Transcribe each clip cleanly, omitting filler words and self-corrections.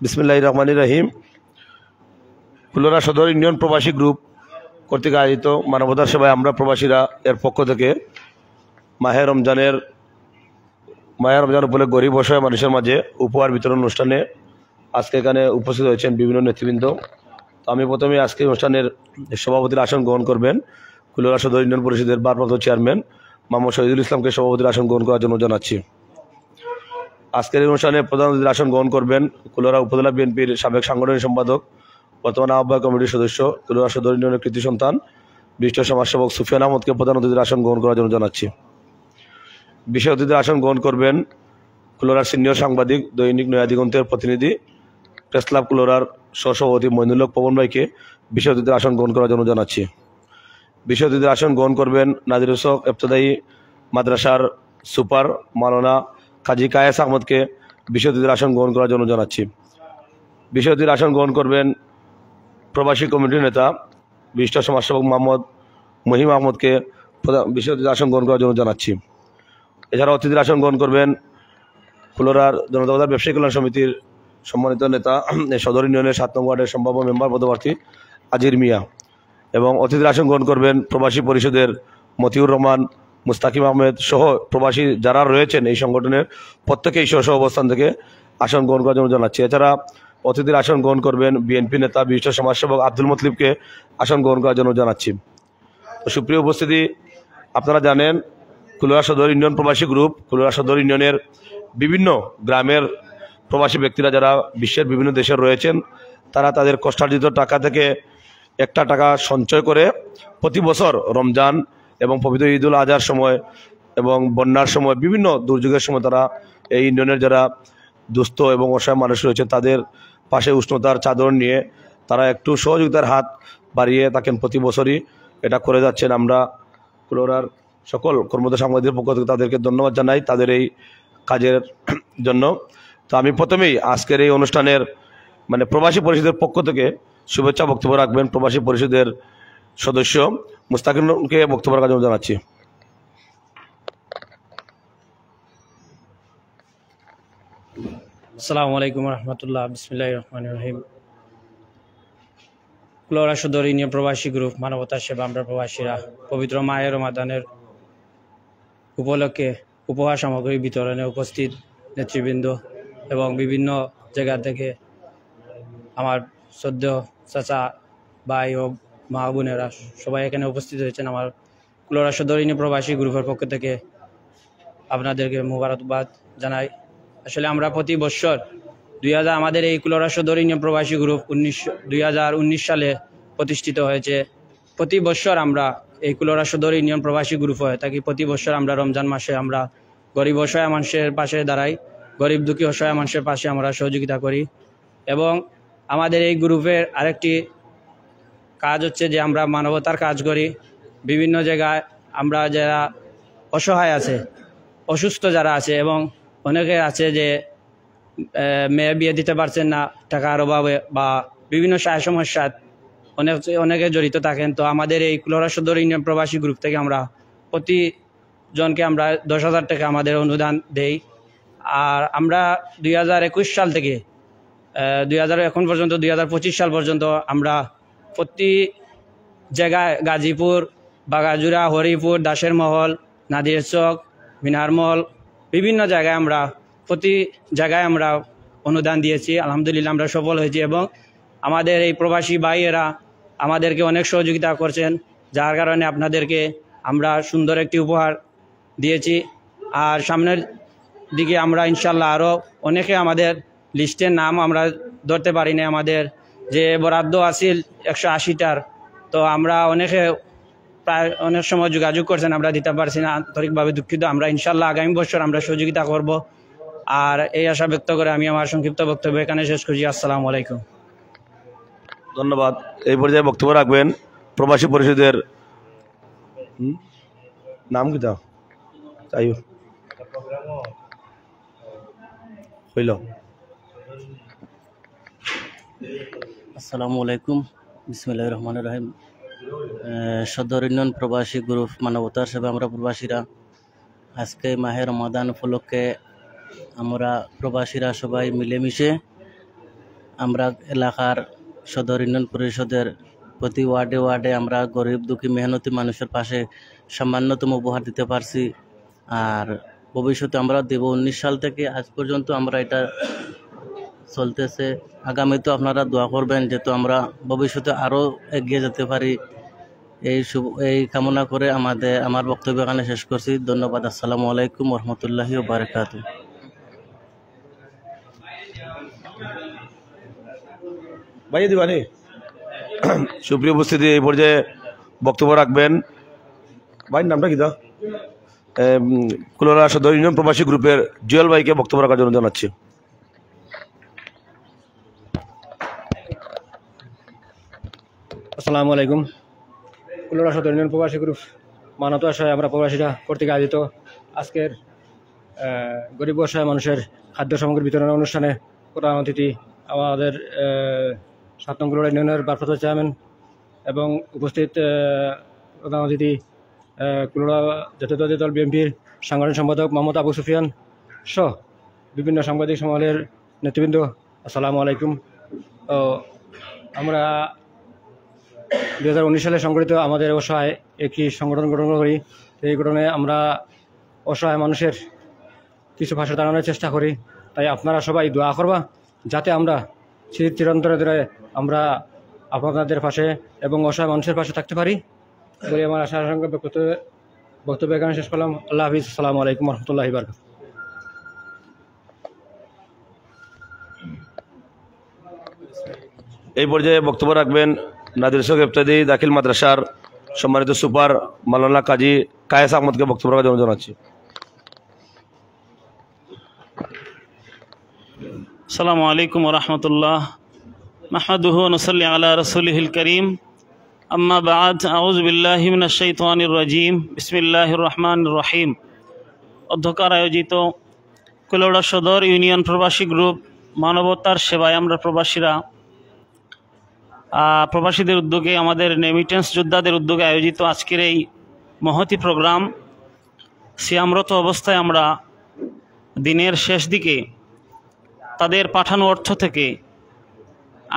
বিসমিল্লাহির রহমানির রহিম। ফুলরা সদর ইউনিয়ন প্রবাসী গ্রুপ কর্তৃক আয়োজিত মানবতার সেবায় আমরা প্রবাসীরা এর পক্ষ থেকে মাহে রমজান উপলক্ষে গরিব অসহায় মানুষের মাঝে উপহার বিতরণ অনুষ্ঠানে আজকে এখানে উপস্থিত হয়েছেন বিভিন্ন নেতৃবৃন্দ। তো আমি প্রথমে আজকে অনুষ্ঠানের সভাপতির আসন গ্রহণ করবেন ফুলরা সদর ইউনিয়ন পরিষদের ভারপ্রাপ্ত চেয়ারম্যান মোহাম্মদ শহীদুল ইসলামকে সভাপতির আসন গ্রহণ করার জন্য জানাচ্ছি। আজকের এই অনুষ্ঠানে প্রধান অতিথির আসন গ্রহণ করবেন কুলোরা উপজেলা বিএনপির সাবেক সাংগঠনিক সম্পাদক, বর্তমান আহ্বায়ক কমিটির সদস্য, কুলোরা সদর ইউনিয়নের কৃতি সন্তান বিশিষ্ট সমাজসেবক সুফিয়ান আহমদকে প্রধান অতিথির আসন গ্রহণ করার জন্য জানাচ্ছি। বিশেষ অতিথির আসন গ্রহণ করবেন কুলোরার সিনিয়র সাংবাদিক, দৈনিক নয়া দিগন্তের প্রতিনিধি, প্রেস ক্লাব কুলোরার সহসভাপতি মইনুল হক পবন ভাইকে বিশেষ অতিথির আসন গ্রহণ করার জন্য জানাচ্ছি। বিশেষ অতিথির আসন গ্রহণ করবেন নাদির উসক ইবতদায়ী মাদ্রাসার সুপার মাওলানা কাজী কায়েস আহমদকে বিশেষ অতিথির আসন গ্রহণ করার জন্য জানাচ্ছি। বিশেষ অতিথির আসন গ্রহণ করবেন প্রবাসী কমিটির নেতা বিশিষ্ট সমাজসেবক মোহাম্মদ মহিম আহমদকে বিশেষ অতিথির আসন গ্রহণ করার জন্য জানাচ্ছি। এছাড়া অতিথির আসন গ্রহণ করবেন ফুলরার জনতা বাজার ব্যবসায়ী কল্যাণ সমিতির সম্মানিত নেতা সদর ইউনিয়নের 7 নং ওয়ার্ডের সম্ভাব্য মেম্বার পদপ্রার্থী আজির মিয়া, এবং অতিথির আসন গ্রহণ করবেন প্রবাসী পরিষদের মতিউর রহমান, মুস্তাকিম আহমেদ সহ প্রবাসী যারা রয়েছেন এই সংগঠনের প্রত্যেকেই স্ব অবস্থান থেকে আসন গ্রহণ করার জন্য জানাচ্ছি। এছাড়া অতিথির আসন গ্রহণ করবেন বিএনপি নেতা বিশিষ্ট সমাজসেবক আব্দুল মতলিবকে আসন গ্রহণ করার জন্য জানাচ্ছি। তো সুপ্রিয় উপস্থিতি, আপনারা জানেন কুলোরা সদর ইউনিয়ন প্রবাসী গ্রুপ কুলোরা সদর ইউনিয়নের বিভিন্ন গ্রামের প্রবাসী ব্যক্তিরা যারা বিশ্বের বিভিন্ন দেশে রয়েছেন, তারা তাদের কষ্টার্জিত টাকা থেকে একটা টাকা সঞ্চয় করে প্রতি বছর রমজান এবং পবিত্র ঈদুল আজহার সময় এবং বন্যার সময় বিভিন্ন দুর্যোগের সময় তারা এই ইউনিয়নের যারা দুস্থ এবং অসহায় মানুষ রয়েছে তাদের পাশে উষ্ণতার চাদর নিয়ে তারা একটু সহযোগিতার হাত বাড়িয়ে থাকেন। প্রতি বছরই এটা করে যাচ্ছেন। আমরা কুলোরার সকল কর্মরত সাংবাদিকদের পক্ষ থেকে তাদেরকে ধন্যবাদ জানাই তাদের এই কাজের জন্য। তো আমি প্রথমেই আজকের এই অনুষ্ঠানের প্রবাসী পরিষদের পক্ষ থেকে শুভেচ্ছা বক্তব্য রাখবেন প্রবাসী পরিষদের সদস্য মুস্তাকিমকে বক্তব্য রাখার জন্য জানাচ্ছি। আসসালামু আলাইকুম রহমতুল্লাহ। বিসমিল্লাহির রহমানির রহিম। কুলোরা সদর ইউনিয়ন প্রবাসী গ্রুপ মানবতার সেবা আমরা প্রবাসীরা পবিত্র মাহে রমাদানের উপলক্ষে উপহার সামগ্রী বিতরণে উপস্থিত নেতৃবৃন্দ এবং বিভিন্ন জায়গা থেকে আমার শ্রদ্ধেয় চাচা ভাই ও মা বোনেরা সবাই এখানে উপস্থিত হয়েছেন। আমার কুলোরা সদর ইউনিয়ন প্রবাসী গ্রুপের পক্ষ থেকে আপনাদেরকে মোবারকবাদ জানাই। আসলে আমরা প্রতি বছর আমাদের এই কুলোরা সদর ইউনিয়ন প্রবাসী গ্রুপ 2019 সালে প্রতিষ্ঠিত হয়েছে। প্রতি বছর আমরা এই কুলোরা সদর ইউনিয়ন প্রবাসী গ্রুপ হয়ে থাকি। প্রতি বছর আমরা রমজান মাসে আমরা গরিব অসহায় মানুষের পাশে দাঁড়াই, গরিব দুঃখী অসহায় মানুষের পাশে আমরা সহযোগিতা করি। এবং আমাদের এই গ্রুপের আরেকটি কাজ হচ্ছে যে আমরা মানবতার কাজ করি। বিভিন্ন জায়গায় আমরা যারা অসহায় আছে, অসুস্থ যারা আছে এবং অনেকে আছে যে মেয়ে বিয়ে দিতে পারছেন না টাকার অভাবে বা বিভিন্ন সমস্যা অনেকে জড়িত থাকেন। তো আমাদের এই কুলোরা সদর ইউনিয়ন প্রবাসী গ্রুপ থেকে আমরা প্রতিজনকে আমরা 10,000 টাকা আমাদের অনুদান দেই। আর আমরা 2021 সাল থেকে এখন পর্যন্ত 2025 সাল পর্যন্ত আমরা প্রতি জায়গায় গাজীপুর, বাগাজুরা, হরিপুর, দাসের মহল, নাদির চক, মিনারমহল বিভিন্ন জায়গায় আমরা প্রতি জায়গায় আমরা অনুদান দিয়েছি। আলহামদুলিল্লাহ আমরা সফল হয়েছি এবং আমাদের এই প্রবাসী ভাইয়েরা আমাদেরকে অনেক সহযোগিতা করছেন, যার কারণে আপনাদেরকে আমরা সুন্দর একটি উপহার দিয়েছি। আর সামনের দিকে আমরা ইনশাল্লাহ আরও অনেকে আমাদের লিস্টের নাম আমরা ধরতে পারি না, আমাদের যে বরাদ্দ আছিল 180টার, তো আমরা প্রায় অনেক সময় যোগাযোগ করছেন, আমরা দিতে পারছি না, আন্তরিকভাবে দুঃখিত। আমরা ইনশাল্লাহ আগামী বছর আমরা সহযোগিতা করব। আর এই আশা ব্যক্ত করে আমি আমার সংক্ষিপ্ত বক্তব্য এখানে শেষ করছি। আসসালামু আলাইকুম। ধন্যবাদ। এই পর্যায়ে বক্তব্য রাখবেন প্রবাসী পরিষদের নাম কি তা হইল। আসসালামু আলাইকুম। বিসমিল্লাহির রহমানির রহিম। সদর ইউনিয়ন প্রবাসী গ্রুপ মানবতার সেবা আমরা প্রবাসীরা আজকে মাহে রমাদান উপলক্ষে আমরা প্রবাসীরা সবাই মিলেমিশে আমরা এলাকার সদর ইউনিয়ন পরিষদের প্রতি ওয়ার্ডে ওয়ার্ডে আমরা গরিব দুঃখী মেহনতি মানুষের পাশে সামান্যতম উপহার দিতে পারছি। আর ভবিষ্যতে আমরা দেব। 19 সাল থেকে আজ পর্যন্ত আমরা এটা চলতেছে। আগামীতে আপনারা দোয়া করবেন যেহেতু আমরা ভবিষ্যতে আরও এগিয়ে যেতে পারি। এই কামনা করে আমার বক্তব্য এখানে শেষ করছি। ধন্যবাদ। আসসালামু আলাইকুম রহমতুল্লাহি ওয়া বারাকাতুহু। ভাইয়া দিবানি সুপ্রিয় উপস্থিতি, এই পর্যায়ে বক্তব্য রাখবেন ভাইয়ের নামটা কি দা কুলোরা সদর ইউনিয়ন প্রবাসী গ্রুপের জুয়েল ভাইকে বক্তব্য রাখার জন্য জানাচ্ছি। আসসালামু আলাইকুম। কুলোরা সদর ইউনিয়ন প্রবাসী গ্রুপ মানত আশায় আমরা প্রবাসীরা কর্তৃক আয়োজিত আজকের গরিব অসহায় মানুষের খাদ্য সামগ্রী বিতরণ অনুষ্ঠানে প্রধান অতিথি আমাদের 7 নং কুলোরা ইউনিয়নের ভারপ্রাপ্ত চেয়ারম্যান এবং উপস্থিত প্রধান অতিথি কুলোরা জাতীয়তাবাদী দল বিএনপির সাংগঠনিক সম্পাদক মোহাম্মদ আবু সুফিয়ান সহ বিভিন্ন সাংবাদিক সমাজের নেতৃবৃন্দ, আসসালামু আলাইকুম। আমরা 2019 সালে সংগঠিত আমাদের অসহায় একটি সংগঠন গঠন করি। এই গঠনে আমরা অসহায় মানুষের কিছু পাশে দাঁড়ানোর চেষ্টা করি। তাই আপনারা সবাই দোয়া করবা যাতে আমরা চিরন্তরে ধরে আমরা আপনাদের পাশে এবং অসহায় মানুষের পাশে থাকতে পারি বলে আমার আশা আশঙ্কা বক্তব্য এখানে শেষ করলাম। আল্লাহ হাফিজ। আসসালামু আলাইকুম রহমতুল্লাহি ওয়া বারাকাতুহু। এই পর্যায়ে বক্তব্য রাখবেন নাদির শেখ ইফতাদি দাখিল মাদ্রাসার সম্মানিত সুপার মাওলানা কাজী কায়েস আহমদকে বক্তব্য রাখার জন্য জানাচ্ছি। আসসালামু আলাইকুম ওয়া রাহমাতুল্লাহ। নাহমাদুহু ওয়া নুসাল্লি আলা রাসূলিহিল কারীম। আম্মা বা'দ, আউযু বিল্লাহি মিনাশ শাইতানির রাজীম। বিসমিল্লাহির রহমানির রহিম। অধ্যক্ষর আয়োজিত কুলোড়া সদর ইউনিয়ন প্রবাসী গ্রুপ মানবতার সেবায় আমরা প্রবাসীরা প্রবাসীদের উদ্যোগে আমাদের রেমিটেন্স যোদ্ধাদের উদ্যোগে আয়োজিত আজকের এই মহতি প্রোগ্রাম সিয়ামরত অবস্থায় আমরা দিনের শেষ দিকে তাদের পাঠানো অর্থ থেকে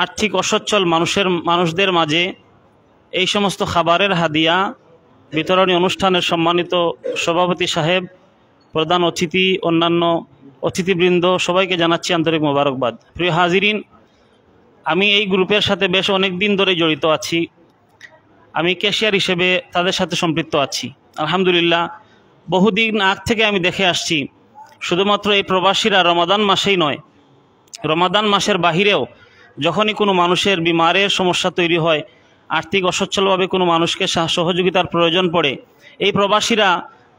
আর্থিক অসচ্ছল মানুষদের মাঝে এই সমস্ত খাবারের হাদিয়া বিতরণী অনুষ্ঠানের সম্মানিত সভাপতি সাহেব, প্রধান অতিথি, অন্যান্য অতিথিবৃন্দ সবাইকে জানাচ্ছি আন্তরিক মোবারকবাদ। প্রিয় হাজিরিন, আমি এই গ্রুপের সাথে বেশ অনেক দিন ধরে জড়িত আছি। আমি ক্যাশিয়ার হিসেবে তাদের সাথে সম্পৃক্ত আছি। আলহামদুলিল্লাহ, বহুদিন আগ থেকে আমি দেখে আসছি শুধুমাত্র এই প্রবাসীরা রমাদান মাসেই নয়, রমাদান মাসের বাহিরেও যখনই কোনো মানুষের বিমারের সমস্যা তৈরি হয়, আর্থিক অসচ্ছলভাবে কোনো মানুষকে সহযোগিতার প্রয়োজন পড়ে, এই প্রবাসীরা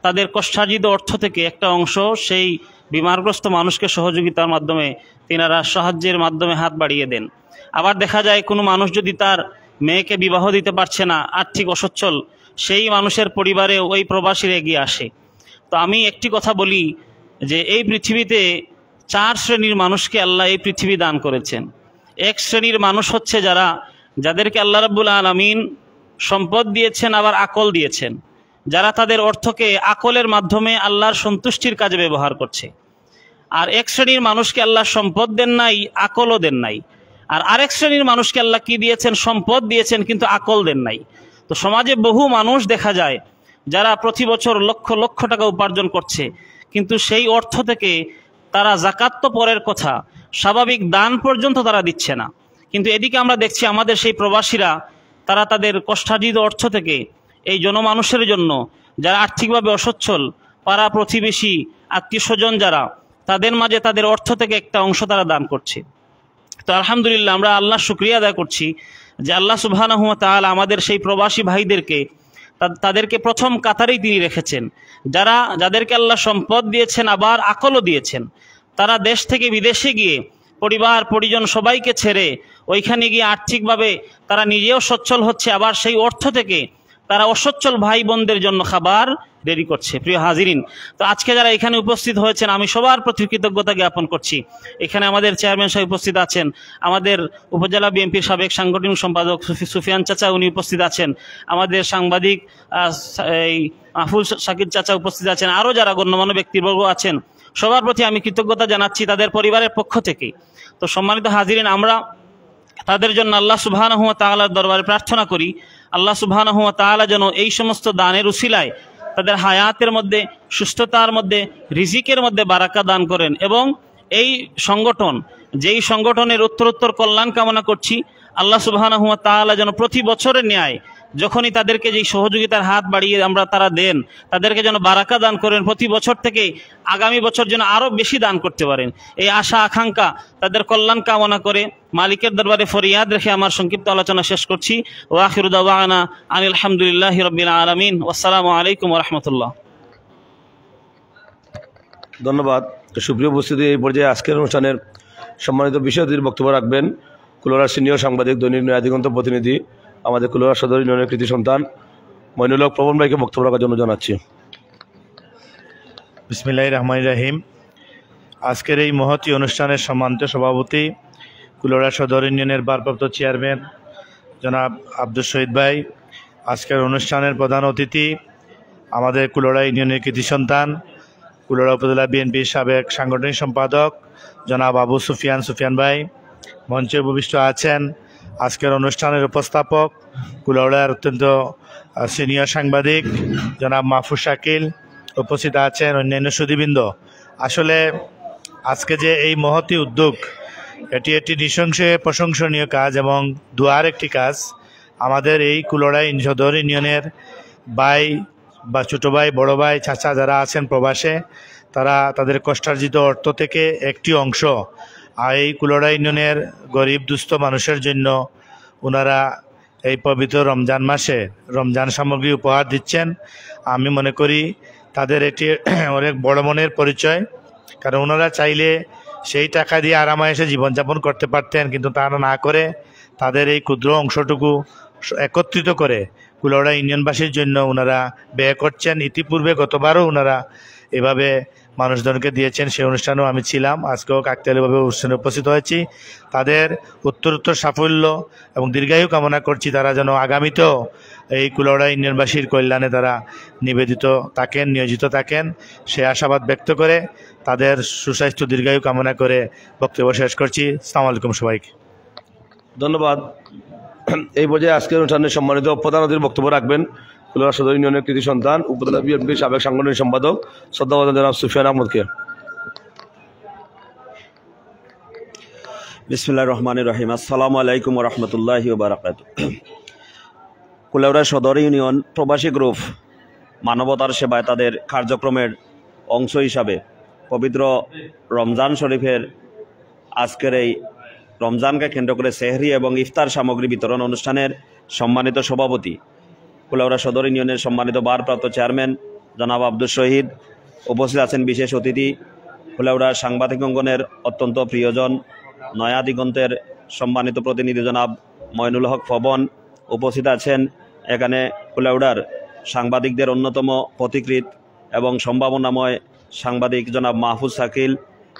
তাদের কষ্টার্জিত অর্থ থেকে একটা অংশ সেই বিমারগ্রস্ত মানুষকে সহযোগিতার মাধ্যমে তিনারা সাহায্যের মাধ্যমে হাত বাড়িয়ে দেন। আবার দেখা যায় কোনো মানুষ যদি তার মেয়েকে বিবাহ দিতে পারছে না, আর্থিক অসচ্ছল, সেই মানুষের পরিবারেও ওই প্রবাসীরা এগিয়ে আসে। তো আমি একটি কথা বলি যে এই পৃথিবীতে 4 শ্রেণীর মানুষকে আল্লাহ এই পৃথিবী দান করেছেন। এক শ্রেণীর মানুষ হচ্ছে যাদেরকে আল্লাহ রাব্বুল আলামিন সম্পদ দিয়েছেন, আবার আকল দিয়েছেন, যারা তাদের অর্থকে আকলের মাধ্যমে আল্লাহর সন্তুষ্টির কাজে ব্যবহার করছে। আর এক শ্রেণীর মানুষকে আল্লাহ সম্পদ দেন নাই, আকলও দেন নাই। আর আরেক শ্রেণীর মানুষকে আল্লাহ কি দিয়েছেন? সম্পদ দিয়েছেন, কিন্তু আকল দেন নাই। তো সমাজে বহু মানুষ দেখা যায় যারা প্রতি বছর লক্ষ লক্ষ টাকা উপার্জন করছে, কিন্তু সেই অর্থ থেকে তারা যাকাত তো পরের কথা, স্বাভাবিক দান পর্যন্ত তারা দিচ্ছে না। কিন্তু এদিকে আমরা দেখছি আমাদের সেই প্রবাসীরা তারা তাদের কষ্টার্জিত অর্থ থেকে এই জনমানুষের জন্য, যারা আর্থিকভাবে অসচ্ছল, পাড়া প্রতিবেশী, আত্মীয় স্বজন যারা, তাদের মাঝে তাদের অর্থ থেকে একটা অংশ তারা দান করছে। তো আলহামদুলিল্লাহ, আমরা আল্লাহর শুকরিয়া আদায় করছি যে আল্লাহ সুবহানাহু ওয়া তাআলা আমাদের সেই প্রবাসী ভাইদেরকে তাদেরকে প্রথম কাতারেই তিনি রেখেছেন। যাদেরকে আল্লাহ সম্পদ দিয়েছেন, আবার আকলও দিয়েছেন, তারা দেশ থেকে বিদেশে গিয়ে পরিবার পরিজন সবাইকে ছেড়ে ওইখানে গিয়ে আর্থিকভাবে তারা নিজেও সচ্ছল হচ্ছে, আবার সেই অর্থ থেকে তারা অসচ্ছল ভাই বোনদের জন্য খাবার রেডি করছে। প্রিয় হাজিরিন, তো আজকে যারা এখানে উপস্থিত হয়েছেন আমি সবার প্রতি কৃতজ্ঞতা জ্ঞাপন করছি। এখানে আমাদের চেয়ারম্যান সাহেব উপস্থিত আছেন, আমাদের উপজেলা বিএনপির সাবেক সাংগঠনিক সম্পাদক সুফিয়ান চাচা উনি উপস্থিত আছেন, আমাদের সাংবাদিক মাহফুল শাকির চাচা উপস্থিত আছেন, আরও যারা গণ্যমান্য ব্যক্তিবর্গ আছেন, সবার প্রতি আমি কৃতজ্ঞতা জানাচ্ছি তাদের পরিবারের পক্ষ থেকে। তো সম্মানিত হাজিরিন, আমরা তাদের জন্য আল্লাহ সুবহানাহু ওয়া তাআলার দরবারে প্রার্থনা করি, আল্লাহ সুবহানাহু ওয়া তাআলা যেন এই সমস্ত দানের উসিলায় তাদের হায়াতের মধ্যে, সুস্থতার মধ্যে, রিজিকের মধ্যে বারাকা দান করেন। এবং এই সংগঠন, যেই সংগঠনের উত্তরোত্তর কল্যাণ কামনা করছি, আল্লাহ সুবহানাহু ওয়া তাআলা যেন প্রতি বছরের ন্যায় যখনই তাদেরকে যেই সহযোগিতার হাত বাড়িয়ে তারা দেন, তাদেরকে যেন বারাকা দান করেন, প্রতি বছর থেকে আগামী বছর যেন আরও বেশি দান করতে পারেন, এই আশা আকাঙ্ক্ষা তাদের কল্যাণ কামনা করে মালিকের দরবারে ফরিয়াদ রেখে আমার সংক্ষিপ্ত আলোচনা শেষ করছি। ওয়া আখিরু দাওয়ানা আনিল হামদুলিল্লাহি রাব্বিল আলামিন। আসসালামু আলাইকুম ওয়া রাহমাতুল্লাহ। ধন্যবাদ। সুপ্রিয় উপস্থিতি, এই পর্যায়ে আজকের অনুষ্ঠানের সম্মানিত বিশেষ অতিথির বক্তব্য রাখবেন কুলোড়ার সিনিয়র সাংবাদিক, দৈনিক নয়া দিগন্ত প্রতিনিধি, আমাদের কুলোড়া সদর ইউনিয়নের কৃতি সন্তান মইনুল হক প্রবণ ভাইকে বক্তব্য রাখার জন্য জানাচ্ছি। বিসমিল্লাহির রহমানির রহিম। আজকের এই মহতী অনুষ্ঠানের সম্মানিত সভাপতি, কুলোড়া সদর ইউনিয়নের ভারপ্রাপ্ত চেয়ারম্যান জনাব আব্দুল শহীদ ভাই, আজকের অনুষ্ঠানের প্রধান অতিথি আমাদের কুলোড়া ইউনিয়নের কৃতি সন্তান, কুলোড়া উপজেলা বিএনপির সাবেক সাংগঠনিক সম্পাদক জনাব আবু সুফিয়ান ভাই, মঞ্চে উপবিষ্ট আছেন আজকের অনুষ্ঠানের উপস্থাপক কুলোড়ার অত্যন্ত সিনিয়র সাংবাদিক জনাব মাহফুজ শাকিল, উপস্থিত আছেন অন্যান্য সুধীবৃন্দ। আসলে আজকে যে এই মহতী উদ্যোগ, এটি একটি নৃশংসে প্রশংসনীয় কাজ এবং দুয়ার একটি কাজ। আমাদের এই কুলোড়া সদর ইউনিয়নের ভাই বা ছোটো ভাই, বড় ভাই, চাচা যারা আছেন প্রবাসে, তারা তাদের কষ্টার্জিত অর্থ থেকে একটি অংশ এই কুলোড়া ইউনিয়নের গরিব দুস্থ মানুষের জন্য ওনারা এই পবিত্র রমজান মাসে রমজান সামগ্রী উপহার দিচ্ছেন। আমি মনে করি তাদের এটি অনেক বড় মনের পরিচয়, কারণ ওনারা চাইলে সেই টাকা দিয়ে আরামায়েসে জীবনযাপন করতে পারতেন, কিন্তু তারা না করে তাদের এই ক্ষুদ্র অংশটুকু একত্রিত করে কুলোড়া ইউনিয়নবাসীর জন্য ওনারা ব্যয় করছেন। ইতিপূর্বে গতবারও ওনারা এভাবে মানুষজনকে দিয়েছেন, সেই অনুষ্ঠানেও আমি ছিলাম, আজকেও কাকতালীয়ভাবে অনুষ্ঠানে উপস্থিত হয়েছি। তাদের উত্তরোত্তর সাফল্য এবং দীর্ঘায়ু কামনা করছি, তারা যেন আগামীতেও এই কুলোড়া ইউনিয়নবাসীর কল্যাণে তারা নিয়োজিত থাকেন, সে আশাবাদ ব্যক্ত করে তাদের সুস্বাস্থ্য দীর্ঘায়ু কামনা করে বক্তব্য শেষ করছি। আসসালামু আলাইকুম সবাইকে। ধন্যবাদ। এই পর্যায়ে আজকের অনুষ্ঠানের সম্মানিত প্রধান অতিথির বক্তব্য রাখবেন কুলোড়া সদর ইউনিয়নের কৃতি সন্তান, উপজেলা বিএনপির সাবেক সাংগঠনিক সম্পাদক শ্রদ্ধাভাজন জনাব সুফিয়ান আহমদকে। বিসমিল্লাহির রহমানির রহিম। আসসালামু আলাইকুম ওয়া রাহমাতুল্লাহি ওয়া বারাকাতুহু। কুলোড়া সদর ইউনিয়ন প্রবাসী গ্রুপ মানবতার সেবায় তাদের কার্যক্রমের অংশ হিসাবে পবিত্র রমজান শরীফের আজকের এই রমজানকে কেন্দ্র করে সেহরি এবং ইফতার সামগ্রী বিতরণ অনুষ্ঠানের সম্মানিত সভাপতি, কুলোড়া সদর ইউনিয়নের সম্মানিত ভারপ্রাপ্ত চেয়ারম্যান জনাব আব্দুল শহীদ, উপস্থিত আছেন বিশেষ অতিথি কুলোড়ার সাংবাদিক অঙ্গনের অত্যন্ত প্রিয়জন নয়া দিগন্তের সম্মানিত প্রতিনিধি জনাব মইনুল হক পবন, উপস্থিত আছেন এখানে কুলোড়ার সাংবাদিকদের অন্যতম পথিকৃৎ এবং সম্ভাবনাময় সাংবাদিক জনাব মাহফুজ শাকিল,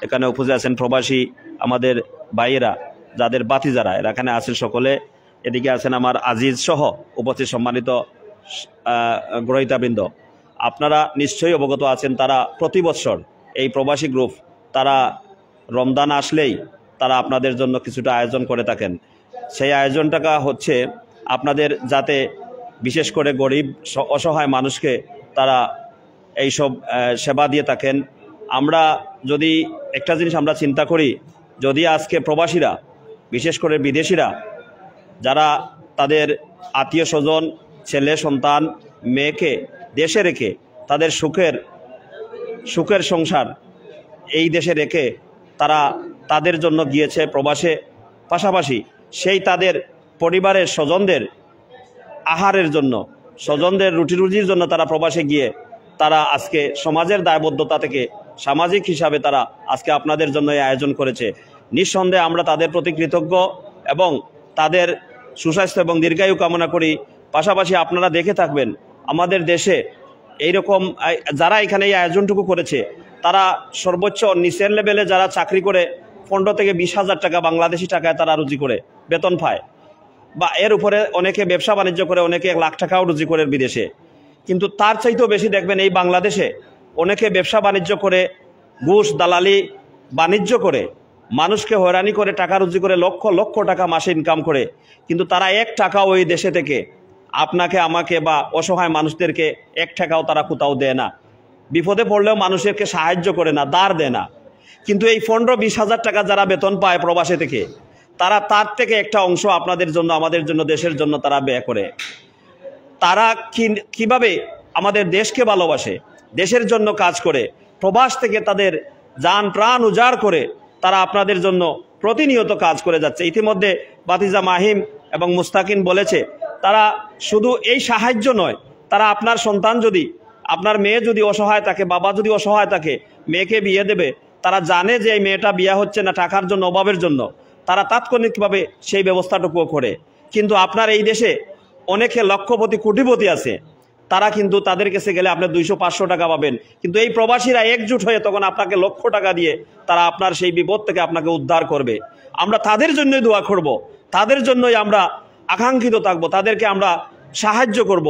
এখানে উপস্থিত আছেন প্রবাসী আমাদের ভাইয়েরা, যাদের বাতি যারা এখানে আছেন সকলে, এদিকে আছেন আমার আজিজ সহ উপস্থিত সম্মানিত গ্রহীতাবৃন্দ। আপনারা নিশ্চয়ই অবগত আছেন, তারা প্রতি বছর এই প্রবাসী গ্রুপ তারা রমজান আসলেই তারা আপনাদের জন্য কিছুটা আয়োজন করে থাকেন। সেই আয়োজনটা হচ্ছে আপনাদের যাতে বিশেষ করে গরিব অসহায় মানুষকে তারা এইসব সেবা দিয়ে থাকেন। আমরা যদি একটা জিনিস আমরা চিন্তা করি, যদি আজকে প্রবাসীরা বিশেষ করে বিদেশিরা যারা তাদের আত্মীয় স্বজন, ছেলে সন্তান, মেয়েকে দেশে রেখে তাদের সুখের সংসার এই দেশে রেখে তারা তাদের জন্য গিয়েছে প্রবাসে, পাশাপাশি সেই তাদের পরিবারের স্বজনদের আহারের জন্য, স্বজনদের রুজির জন্য তারা প্রবাসে গিয়ে তারা আজকে সমাজের দায়বদ্ধতা থেকে সামাজিক হিসাবে তারা আজকে আপনাদের জন্য এই আয়োজন করেছে। নিঃসন্দেহে আমরা তাদের প্রতি কৃতজ্ঞ এবং তাদের সুস্বাস্থ্য এবং দীর্ঘায়ু কামনা করি। পাশাপাশি আপনারা দেখে থাকবেন আমাদের দেশে এইরকম যারা এখানে এই আয়োজনটুকু করেছে, তারা সর্বোচ্চ নিচের লেভেলে যারা চাকরি করে 15 থেকে 20,000 টাকা বাংলাদেশি টাকায় তারা রুজি করে বেতন পায়, বা এর উপরে অনেকে ব্যবসা বাণিজ্য করে, অনেকে 1 লাখ টাকাও রুজি করে বিদেশে। কিন্তু তার চাইতেও বেশি দেখবেন এই বাংলাদেশে অনেকে ব্যবসা বাণিজ্য করে, ঘুষ দালালি বাণিজ্য করে মানুষকে হয়রানি করে টাকা রুজি করে লক্ষ লক্ষ টাকা মাসে ইনকাম করে, কিন্তু তারা 1 টাকা ওই দেশে থেকে আপনাকে আমাকে বা অসহায় মানুষদেরকে 1 টাকাও তারা কোথাও দেয় না। বিপদে পড়লেও মানুষেরকে সাহায্য করে না, দাঁড় দেয় না। কিন্তু এই 15-20 হাজার টাকা যারা বেতন পায় প্রবাসে থেকে, তারা তার থেকে একটা অংশ আপনাদের জন্য, আমাদের জন্য, দেশের জন্য তারা ব্যয় করে। তারা কিভাবে আমাদের দেশকে ভালোবাসে, দেশের জন্য কাজ করে, প্রবাস থেকে তাদের জান প্রাণ উজাড় করে তারা আপনাদের জন্য প্রতিনিয়ত কাজ করে যাচ্ছে। ইতিমধ্যে বাতিজা মাহিম এবং মুস্তাকিন বলেছে, তারা শুধু এই সাহায্য নয়, তারা আপনার সন্তান যদি, আপনার মেয়ে যদি অসহায় থাকে, বাবা যদি অসহায় থাকে, মেয়েকে বিয়ে দেবে, তারা জানে যে এই মেয়েটা বিয়ে হচ্ছে না টাকার জন্য, অভাবের জন্য, তারা তাৎক্ষণিকভাবে সেই ব্যবস্থাটুকুও করে। কিন্তু আপনার এই দেশে অনেকে লক্ষপতি কোটিপতি আছে, তারা কিন্তু তাদের কাছে গেলে আপনি 200-500 টাকা পাবেন, কিন্তু এই প্রবাসীরা একজুট হয়ে তখন আপনাকে লক্ষ টাকা দিয়ে তারা আপনার সেই বিপদ থেকে আপনাকে উদ্ধার করবে। আমরা তাদের জন্যই দোয়া করব, তাদের জন্যই আমরা আকাঙ্ক্ষিত থাকব, তাদেরকে আমরা সাহায্য করব।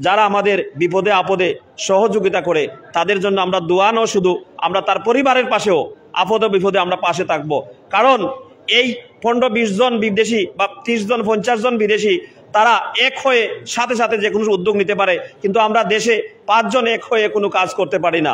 যারা আমাদের বিপদে আপদে সহযোগিতা করে তাদের জন্য আমরা দোয়া নয়, শুধু আমরা তার পরিবারের পাশেও আপদে বিপদে আমরা পাশে থাকব। কারণ এই 15-20 জন বিদেশি বা 30 জন 50 জন বিদেশি তারা এক হয়ে সাথে সাথে যে কোনো উদ্যোগ নিতে পারে, কিন্তু আমরা দেশে 5 জন এক হয়ে কোনো কাজ করতে পারি না।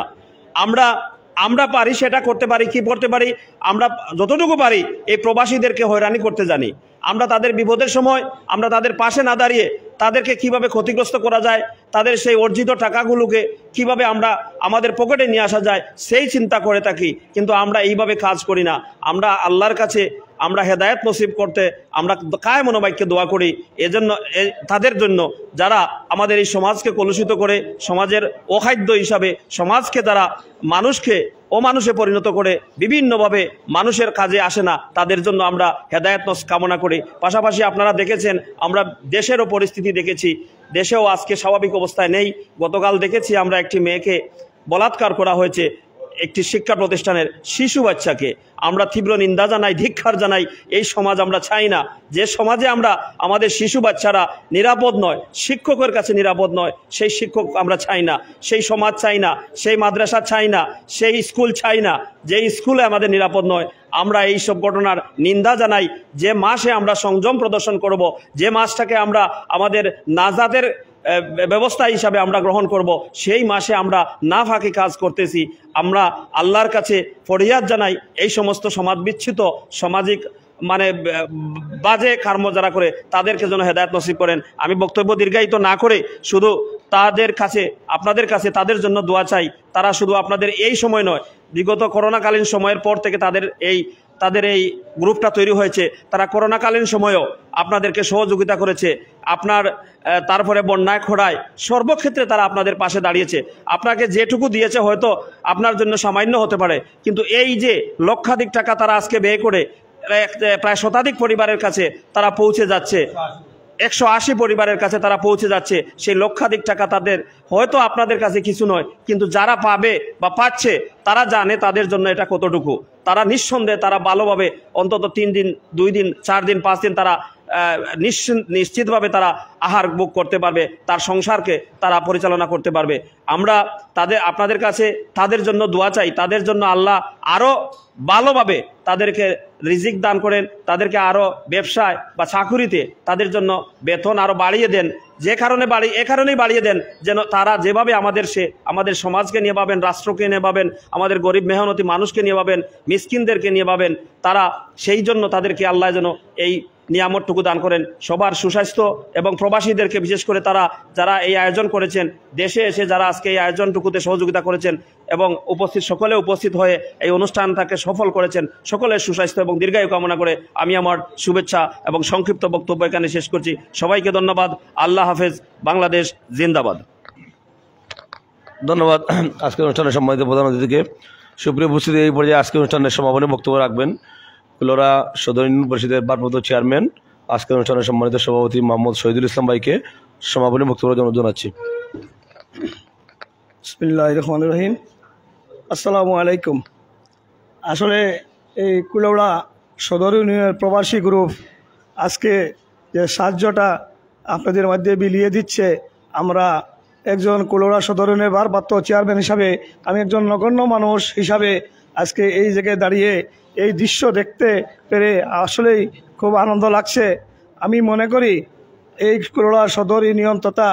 আমরা পারি, সেটা করতে পারি, কি করতে পারি, আমরা যতটুকু পারি এই প্রবাসীদেরকে হয়রানি করতে জানি। আমরা তাদের বিপদের সময় আমরা তাদের পাশে না দাঁড়িয়ে তাদেরকে কিভাবে ক্ষতিগ্রস্ত করা যায়, তাদের সেই অর্জিত টাকাগুলোকে কিভাবে আমরা আমাদের পকেটে নিয়ে আসা যায় সেই চিন্তা করে থাকি। কিন্তু আমরা এইভাবে কাজ করি না। আমরা আল্লাহর কাছে আমরা হেদায়েত নসিব করতে আমরা কায় মনোবাক্যে দোয়া করি। এজন্য তাদের জন্য যারা আমাদের এই সমাজকে কলুষিত করে, সমাজের অখাদ্য হিসাবে সমাজকে তারা মানুষকে অমানুষে পরিণত করে বিভিন্নভাবে মানুষের কাজে আসে না, তাদের জন্য আমরা হেদায়েত কামনা করি। পাশাপাশি আপনারা দেখেছেন, আমরা দেশেরও পরিস্থিতি দেখেছি, দেশেও আজকে স্বাভাবিক অবস্থায় নেই। গতকাল দেখেছি আমরা একটি মেয়েকে বলাৎকার করা হয়েছে, একটি শিক্ষা প্রতিষ্ঠানের শিশু বাচ্চাকে। আমরা তীব্র নিন্দা জানাই, ধিক্কার জানাই। এই সমাজ আমরা চাই না। যে সমাজে আমরা আমাদের শিশু বাচ্চারা নিরাপদ নয়, শিক্ষকের কাছে নিরাপদ নয়, সেই শিক্ষক আমরা চাই না, সেই সমাজ চাই না, সেই মাদ্রাসা চাই না, সেই স্কুল চাই না, যে স্কুলে আমাদের নিরাপদ নয়। আমরা এই সব ঘটনার নিন্দা জানাই। যে মাসে আমরা সংযম প্রদর্শন করব, যে মাসটাকে আমরা আমাদের নাজাতের ব্যবস্থা হিসাবে আমরা গ্রহণ করব, সেই মাসে আমরা না ফাঁকি কাজ করতেছি। আমরা আল্লাহর কাছে ফরিয়াদ জানাই, এই সমস্ত সমাজ বিচ্যুত সামাজিক বাজে কর্ম যারা করে তাদেরকে যেন হেদায়েত নসিব করেন। আমি বক্তব্য দীর্ঘায়িত না করে শুধু তাদের কাছে, আপনাদের কাছে তাদের জন্য দোয়া চাই। তারা শুধু আপনাদের এই সময় নয়, বিগত করোনাকালীন সময়ের পর থেকে তাদের এই গ্রুপটা তৈরি হয়েছে। তারা করোনাকালীন সময়েও আপনাদেরকে সহযোগিতা করেছে। তারপরে বন্যায় খরায় সর্বক্ষেত্রে তারা আপনাদের পাশে দাঁড়িয়েছে। আপনাকে যেটুকু দিয়েছে হয়তো আপনার জন্য সামান্য হতে পারে, কিন্তু এই যে লক্ষাধিক টাকা তারা আজকে ব্যয় করে প্রায় শতাধিক পরিবারের কাছে তারা পৌঁছে যাচ্ছে, 180 পরিবারের কাছে তারা পৌঁছে যাচ্ছে। সেই লক্ষাধিক টাকা তাদের হয়তো আপনাদের কাছে কিছু নয়, কিন্তু যারা পাবে বা পাচ্ছে তারা জানে তাদের জন্য এটা কতটুকু। তারা নিঃসন্দেহে তারা ভালোভাবে অন্তত 3 দিন, 2 দিন, 4 দিন, 5 দিন তারা নিশ্চিতভাবে তারা আহার ভোগ করতে পারবে, তার সংসারকে তারা পরিচালনা করতে পারবে। আমরা আপনাদের কাছে তাদের জন্য দোয়া চাই। তাদের জন্য আল্লাহ আরও ভালোভাবে তাদেরকে রিজিক দান করেন, তাদেরকে আরও ব্যবসায় বা চাকুরিতে তাদের জন্য বেতন আরও বাড়িয়ে দেন। এ কারণেই বাড়িয়ে দেন যেন তারা যেভাবে আমাদের সমাজকে নিয়ে ভাবেন, রাষ্ট্রকে নিয়ে ভাবেন, আমাদের গরিব মেহনতি মানুষকে নিয়ে ভাবেন, মিসকিনদেরকে নিয়ে ভাবেন, তারা সেই জন্য তাদেরকে আল্লাহ যেন এই নিয়ামতটুকু দান করেন। সবার সুস্বাস্থ্য এবং প্রবাসীদেরকে বিশেষ করে যারা এই আয়োজন করেছেন, দেশে এসে যারা আজকে এই আয়োজনটুকুতে সহযোগিতা করেছেন এবং সকলে উপস্থিত হয়ে এই অনুষ্ঠানটাকে সফল করেছেন, সকলের সুস্বাস্থ্য এবং দীর্ঘায়ু কামনা করে আমি আমার শুভেচ্ছা এবং সংক্ষিপ্ত বক্তব্য এখানে শেষ করছি। সবাইকে ধন্যবাদ। আল্লাহ হাফেজ। বাংলাদেশ জিন্দাবাদ। ধন্যবাদ আজকের অনুষ্ঠানের সম্মানিত প্রধান অতিথিকে। সুপ্রিয় উপস্থিতি, এই পর্যায়ে আজকের অনুষ্ঠানের সমাপনী বক্তব্য রাখবেন কুলোরা সদর ইউনিয়ন পরিষদের ভারপ্রাপ্ত চেয়ারম্যান, আজকের অনুষ্ঠানের সম্মানিত সভাপতি মোহাম্মদ শহীদুল ইসলাম ভাইকে সমাপনী বক্তব্য জানাচ্ছি। বিসমিল্লাহির রহমানির রহিম। আসসালামু আলাইকুম। আসলে এই কুলোড়া সদর ইউনিয়নের প্রবাসী গ্রুপ আজকে যে সাহায্যটা আপনাদের মধ্যে বিলিয়ে দিচ্ছে, আমরা একজন কুলোড়া সদর ইউনিয়নের ভারপ্রাপ্ত চেয়ারম্যান হিসাবে, আমি একজন নগণ্য মানুষ হিসাবে আজকে এই জায়গায় দাঁড়িয়ে এই দৃশ্য দেখতে পেরে আসলেই খুব আনন্দ লাগছে। আমি মনে করি এই কুলোড়া সদর ইউনিয়ন তথা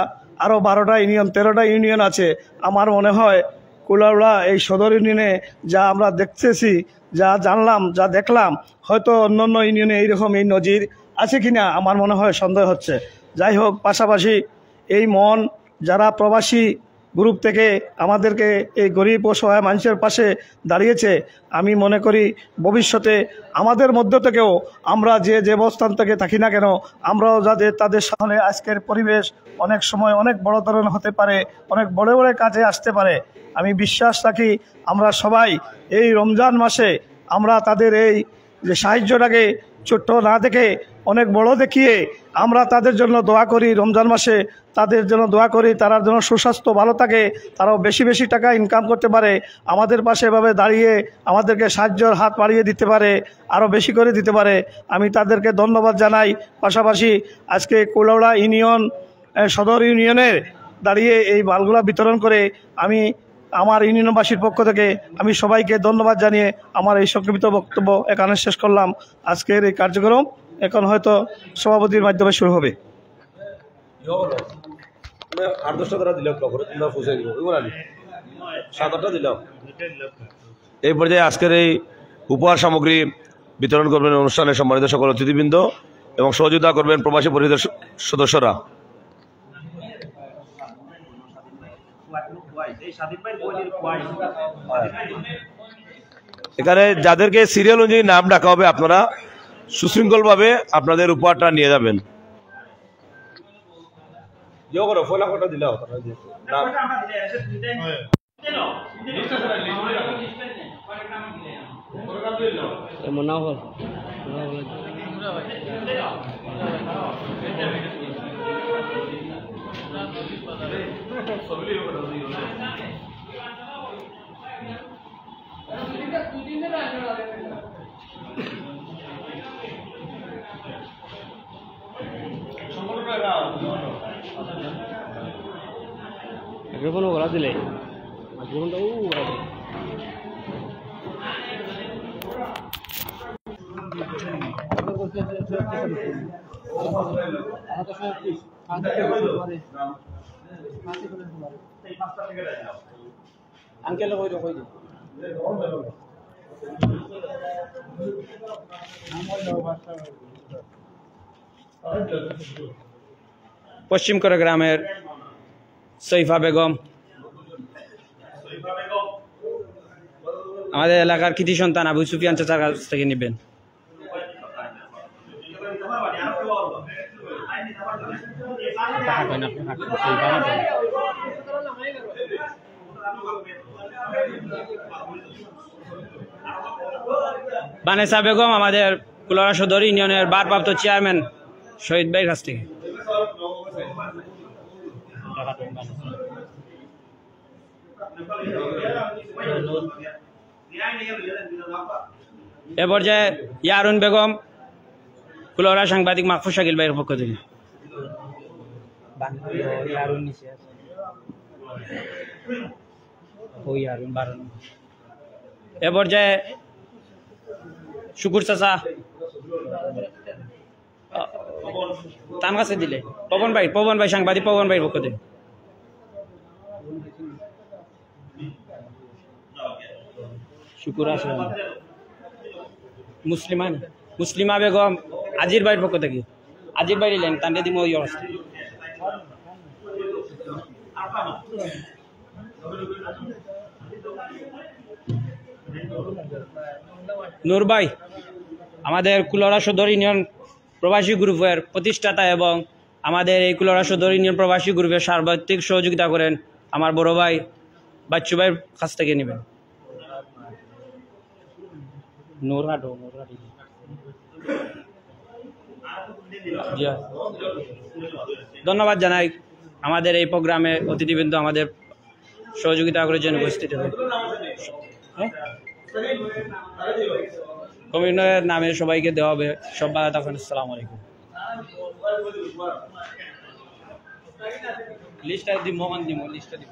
আরও 12টা ইউনিয়ন 13টা ইউনিয়ন আছে। আমার মনে হয় কুলাউড়া এই সদর ইউনিয়নে যা আমরা দেখতেছি, যা জানলাম, যা দেখলাম, হয়তো অন্যান্য ইউনিয়নে এইরকম এই নজির আছে কিনা আমার মনে হয় সন্দেহ হচ্ছে। যাই হোক, পাশাপাশি এই মন যারা প্রবাসী গ্রুপ থেকে আমাদেরকে এই গরিব অসহায় মানুষের পাশে দাঁড়িয়েছে, আমি মনে করি ভবিষ্যতে আমাদের মধ্য থেকেও আমরা যে অবস্থান থেকে থাকি না কেন, আমরাও যাতে তাদের সামনে আজকের পরিবেশ অনেক সময় অনেক বড় ধরনের হতে পারে, অনেক বড় বড় কাজে আসতে পারে। আমি বিশ্বাস রাখি আমরা সবাই এই রমজান মাসে আমরা তাদের এই যে সাহায্যটাকে ছোট্ট না দেখে অনেক বড় দেখিয়ে আমরা তাদের জন্য দোয়া করি। রমজান মাসে তাদের জন্য দোয়া করি, তারা যেন সুস্বাস্থ্য ভালো থাকে, তারাও বেশি বেশি টাকা ইনকাম করতে পারে, আমাদের পাশে এভাবে দাঁড়িয়ে আমাদেরকে সাহায্যের হাত বাড়িয়ে দিতে পারে, আরও বেশি করে দিতে পারে। আমি তাদেরকে ধন্যবাদ জানাই। পাশাপাশি আজকে কুলাউড়া ইউনিয়ন সদর ইউনিয়নের দাঁড়িয়ে এই মালগুলা বিতরণ করে আমি আমার ইউনিয়নবাসীর পক্ষ থেকে আমি সবাইকে ধন্যবাদ জানিয়ে আমার এই সংক্ষিপ্ত বক্তব্য এখানে শেষ করলাম। আজকের এই কার্যক্রম এখন হয়তো সভাপতির মাধ্যমে শুরু হবে। এই পর্যায়ে আজকের এই উপহার সামগ্রী বিতরণ করবেন অনুষ্ঠানের সম্মানিত সকল অতিথিবৃন্দ এবং সহযোগিতা করবেন প্রবাসী পরিষদের সদস্যরা। এখানে যাদেরকে সিরিয়াল অনুযায়ী নাম ডাকা হবে আপনারা সুশৃঙ্খলভাবে আপনাদের উপহারটা নিয়ে যাবেন। পশ্চিম করে গ্রামের সৈফা বেগম আমাদের এলাকার কৃতি সন্তান আবু সুফিয়ান চাচার কাছ থেকে নেবেন। বানেসা বেগম আমাদের কুলাউড়া সদর ইউনিয়নের ভারপ্রাপ্ত চেয়ারম্যান শহীদ ভাইয়ের কাছ থেকে। এ পর্যায়ে ইয়ারুন বেগম কুলাউড়া সাংবাদিক মাহফুজ শাকিল ভাইয়ের পক্ষ থেকে। এ পর্যায়ে শুকুর চাচা তার কাছে দিলে পবন ভাই সাংবাদিক পবন ভাইয়ের পক্ষ থেকে। শুকুর আসলাম মুসলিমা বেগম আজির ভাইয়ের পক্ষ থেকে। আজির ভাই দিলেন তান্ডে দিম ওই অবস্থা। নূর ভাই আমাদের কুলাউড়া সদর ইউনিয়ন প্রবাসী গ্রুপের প্রতিষ্ঠাতা এবং আমাদের এই কুলাউড়া সদর ইউনিয়ন প্রবাসী গ্রুপের সার্বত্রিক সহযোগিতা করেন আমার বড় ভাই বাচ্চু ভাইয়ের কাছ থেকে নেবেন। ধন্যবাদ জানাই আমাদের এই প্রোগ্রামে অতিথিবৃন্দ আমাদের সহযোগিতা করার জন্য উপস্থিত হবে। কমিউনের নামে সবাইকে দেওয়া হবে। সব ভালো থাকুন। আসসালামু আলাইকুম। লিস্টটা দিব মোহন দিব লিস্টটা দিব।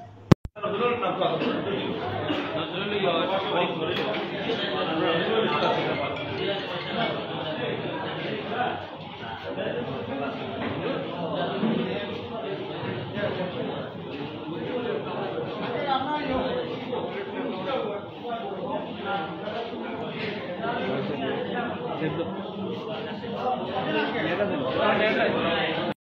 Gracias.